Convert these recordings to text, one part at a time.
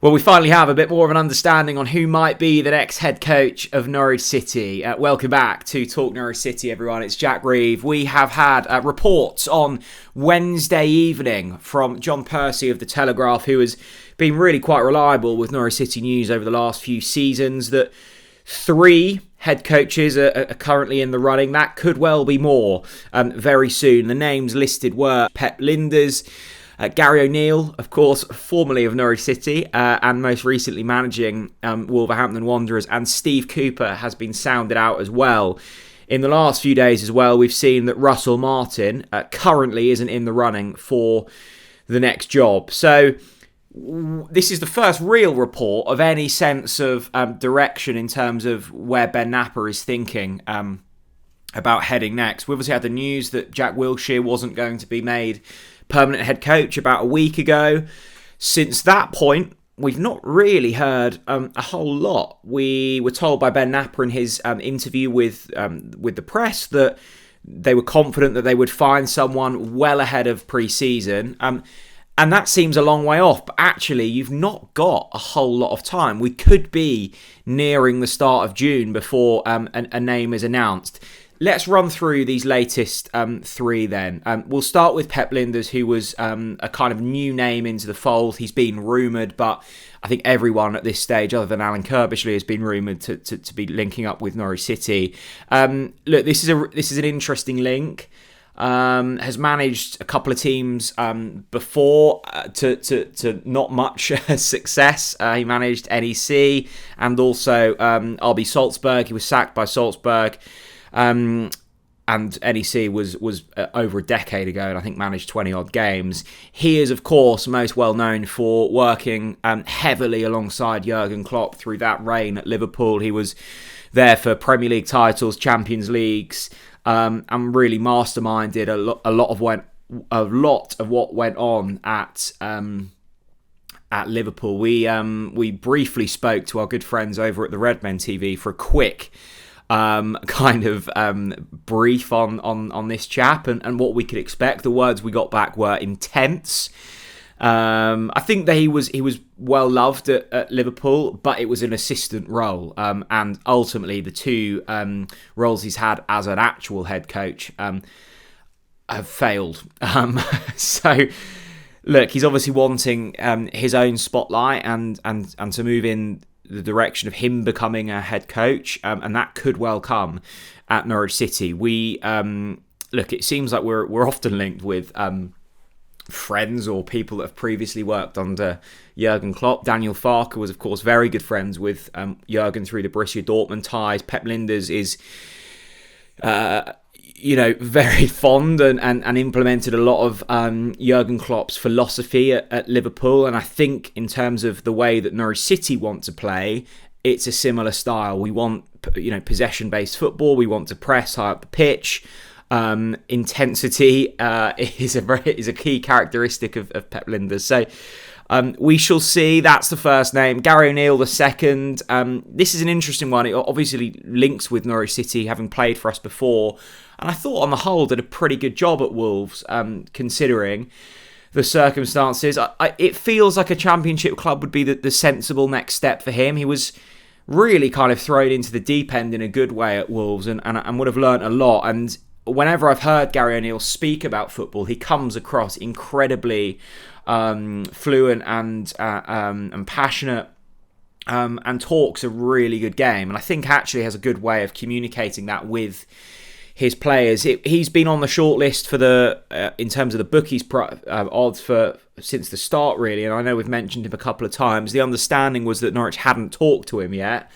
Well, we finally have a bit more of an understanding on who might be the next head coach of Norwich City. Welcome back to Talk Norwich City, everyone. It's Jack Reeve. We have had reports on Wednesday evening from John Percy of The Telegraph, who has been really quite reliable with Norwich City news over the last few seasons, that 3 head coaches are currently in the running. That could well be more very soon. The names listed were Pep Lijnders, Gary O'Neill, of course, formerly of Norwich City and most recently managing Wolverhampton Wanderers, and Steve Cooper has been sounded out as well. In the last few days as well, we've seen that Russell Martin currently isn't in the running for the next job. So this is the first real report of any sense of direction in terms of where Ben Napper is thinking about heading next. We obviously had the news that Jack Wilshere wasn't going to be made permanent head coach about a week ago. Since that point, we've not really heard a whole lot. We were told by Ben Napper in his interview with the press that they were confident that they would find someone well ahead of pre-season. And that seems a long way off, but actually you've not got a whole lot of time. We could be nearing the start of June before a name is announced. Let's run through these latest 3 then. We'll start with Pep Lijnders, who was a kind of new name into the fold. He's been rumoured, but I think everyone at this stage, other than Alan Kirbishley, has been rumoured to be linking up with Norwich City. Look, this is an interesting link. Has managed a couple of teams before to not much success. He managed NEC and also RB Salzburg. He was sacked by Salzburg. And NEC was over a decade ago, and I think managed 20 odd games. He is, of course, most well known for working heavily alongside Jurgen Klopp through that reign at Liverpool. He was there for Premier League titles, Champions Leagues, and really masterminded a lot of what went on at Liverpool. We briefly spoke to our good friends over at the Redmen TV for a quick brief on this chap and what we could expect. The words we got back were intense. I think that he was well loved at Liverpool, but it was an assistant role, and ultimately the 2 roles he's had as an actual head coach have failed. So look, he's obviously wanting his own spotlight and to move in the direction of him becoming a head coach, and that could well come at Norwich City. We look, it seems like we're often linked with friends or people that have previously worked under Jurgen Klopp. Daniel Farke was, of course, very good friends with Jurgen through the Borussia Dortmund ties. Pep Lijnders is very fond and implemented a lot of Jurgen Klopp's philosophy at Liverpool. And I think in terms of the way that Norwich City want to play, it's a similar style. We want, possession-based football. We want to press high up the pitch. Intensity is a key characteristic of Pep Lijnders. So we shall see. That's the first name. Gary O'Neill, the second. This is an interesting one. It obviously links with Norwich City, having played for us before. And I thought, on the whole, did a pretty good job at Wolves, considering the circumstances. It feels like a Championship club would be the sensible next step for him. He was really kind of thrown into the deep end in a good way at Wolves and would have learnt a lot. And whenever I've heard Gary O'Neill speak about football, he comes across incredibly fluent and passionate, and talks a really good game. And I think actually has a good way of communicating that with his players. He's been on the shortlist for in terms of the bookies odds for since the start, really. And I know we've mentioned him a couple of times. The understanding was that Norwich hadn't talked to him yet.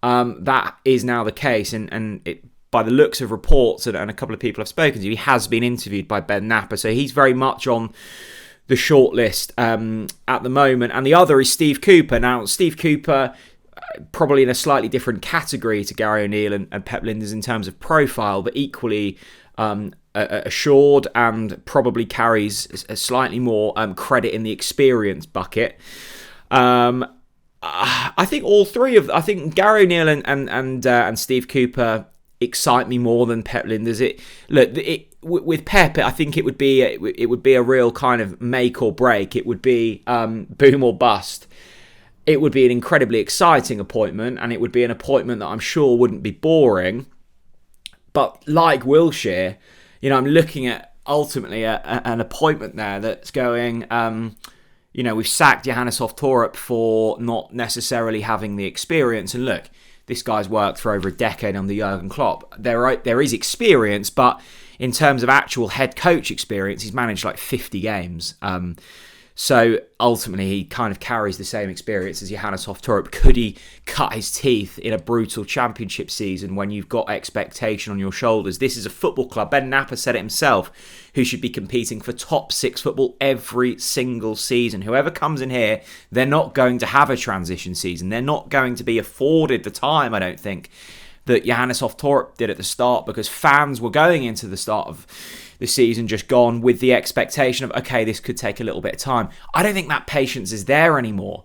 That is now the case, and it, by the looks of reports and a couple of people I've spoken to, he has been interviewed by Ben Napper, so he's very much on the shortlist at the moment. And the other is Steve Cooper. Now, Steve Cooper, probably in a slightly different category to Gary O'Neill and Pep Lijnders in terms of profile, but equally assured and probably carries a slightly more credit in the experience bucket. I think all 3 of I think Gary O'Neill and Steve Cooper excite me more than Pep Lijnders. With Pep, I think it would be a real kind of make or break. It would be boom or bust. it would be an incredibly exciting appointment, and it would be an appointment that I'm sure wouldn't be boring. But like Wilshere, I'm looking at ultimately an appointment there that's going, we've sacked Johannes Torup for not necessarily having the experience. And look, this guy's worked for over a decade under Jurgen Klopp. There is experience, but in terms of actual head coach experience, he's managed like 50 games. So ultimately, he kind of carries the same experience as Johannes Torup. Could he cut his teeth in a brutal championship season when you've got expectation on your shoulders? This is a football club, Ben Napper said it himself, who should be competing for top 6 football every single season. Whoever comes in here, they're not going to have a transition season. They're not going to be afforded the time, I don't think, that Johannes Torup did at the start, because fans were going into the start of the season just gone with the expectation of, okay, this could take a little bit of time. I don't think that patience is there anymore.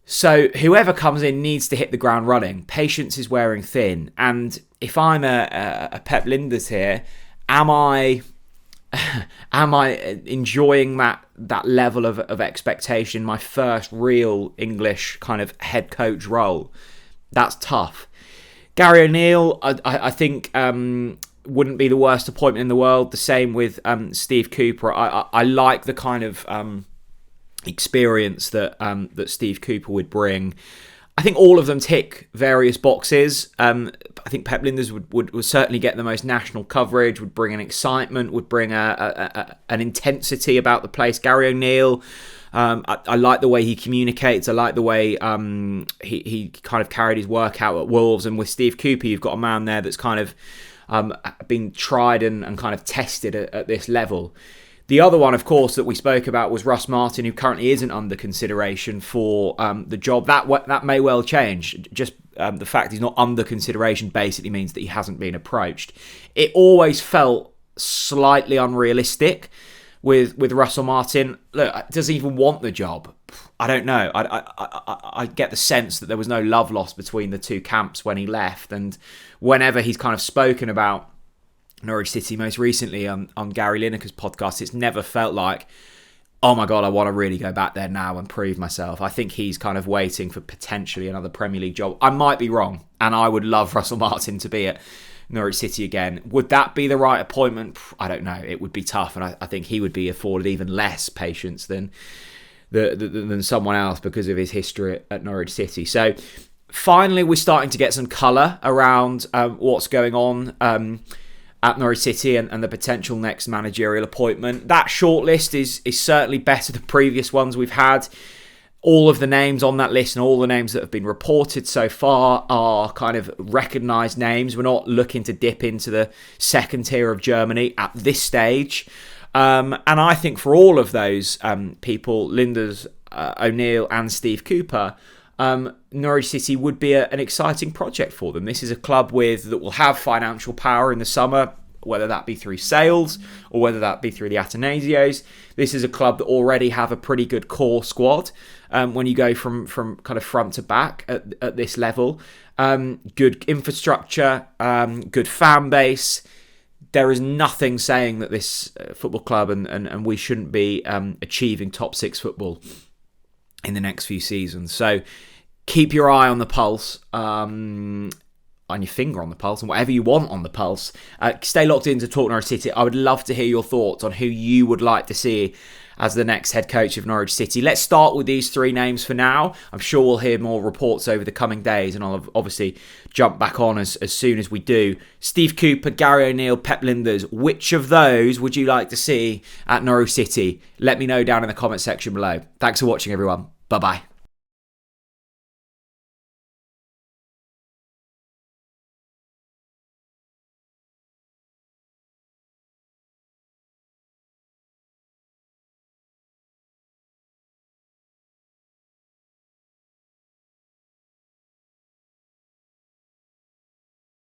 So whoever comes in needs to hit the ground running. Patience is wearing thin. And if I'm a Pep Lijnders here, am I enjoying that level of expectation, my first real English kind of head coach role? That's tough. Gary O'Neill, I think, wouldn't be the worst appointment in the world. The same with Steve Cooper. I like the kind of experience that Steve Cooper would bring. I think all of them tick various boxes. I think Pep Lijnders would certainly get the most national coverage, would bring an excitement, would bring an intensity about the place. Gary O'Neill, I like the way he communicates. I like the way he kind of carried his work out at Wolves. And with Steve Cooper, you've got a man there that's kind of been tried and kind of tested at this level. The other one, of course, that we spoke about was Russ Martin, who currently isn't under consideration for the job. That may well change. Just the fact he's not under consideration basically means that he hasn't been approached. It always felt slightly unrealistic with Russell Martin. Look, does he even want the job? I don't know. I get the sense that there was no love lost between the two camps when he left, and whenever he's kind of spoken about Norwich City, most recently on Gary Lineker's podcast, it's never felt like, oh my God, I want to really go back there now and prove myself. I think he's kind of waiting for potentially another Premier League job. I might be wrong, and I would love Russell Martin to be at Norwich City again. Would that be the right appointment? I don't know. It would be tough, and I think he would be afforded even less patience than someone else because of his history at Norwich City. So finally, we're starting to get some colour around what's going on at Norwich City and the potential next managerial appointment. That shortlist is certainly better than previous ones we've had. All of the names on that list and all the names that have been reported so far are kind of recognised names. We're not looking to dip into the second tier of Germany at this stage. And I think for all of those people, Lijnders, O'Neill and Steve Cooper, Norwich City would be an exciting project for them. This is a club that will have financial power in the summer, whether that be through sales or whether that be through the Atanasios. This is a club that already have a pretty good core squad when you go from kind of front to back at this level. Good infrastructure, good fan base. There is nothing saying that this football club and we shouldn't be achieving top 6 football in the next few seasons. So keep your eye on the pulse, on your finger on the pulse, and whatever you want on the pulse. Stay locked into Talk Norwich City. I would love to hear your thoughts on who you would like to see as the next head coach of Norwich City. Let's start with these 3 names for now. I'm sure we'll hear more reports over the coming days, and I'll obviously jump back on as soon as we do. Steve Cooper, Gary O'Neill, Pep Lijnders. Which of those would you like to see at Norwich City? Let me know down in the comment section below. Thanks for watching, everyone. Bye-bye.